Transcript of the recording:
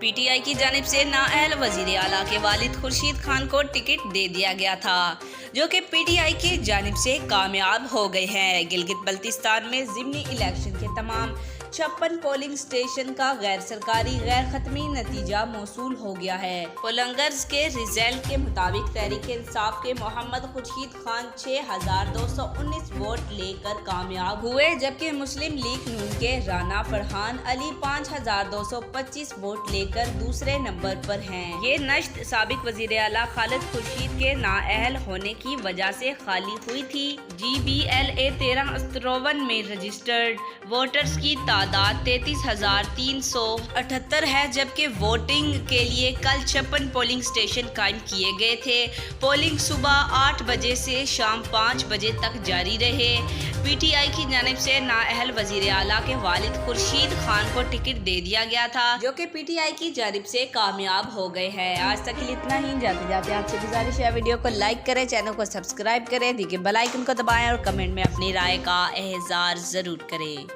PTI की जानिब से नाअहल वजीर आला के वालिद खुर्शीद खान को टिकट दे दिया गया था, जो कि पीटीआई की जानिब से कामयाब हो गए हैं। गिलगित बल्तिस्तान में ज़िमनी इलेक्शन के तमाम 56 पोलिंग स्टेशन का गैर सरकारी गैर खत्मी नतीजा मौसूल हो गया है। पोलंगर्स के रिजल्ट के मुताबिक तहरीक इंसाफ के मोहम्मद खुर्शीद खान 6219 वोट लेकर कामयाब हुए, जबकि मुस्लिम लीग नून के राना फरहान अली 5225 वोट लेकर दूसरे नंबर पर हैं। ये नश्त साबिक वजीर आला खालिद खुर्शीद के नाअहल होने की वजह से खाली हुई थी। GBLA 1353 में रजिस्टर्ड वोटर्स की तादाद 33,378 है, जबकि वोटिंग के लिए कल 56 पोलिंग स्टेशन कायम किए गए थे। पोलिंग सुबह 8 बजे से शाम 5 बजे तक जारी रहे। पीटीआई की जानिब से नाअहल वजीर आला के वालिद खुर्शीद खान को टिकट दे दिया गया था, जो कि पीटीआई की जानिब से कामयाब हो गए हैं। आज तक के लिए इतना ही। जाते जाते आपसे गुजारिश है, वीडियो को लाइक करें, चैनल को सब्सक्राइब करें, देखिए बेल आइकन को दबाएं और कमेंट में अपनी राय का इज़हार ज़रूर करें।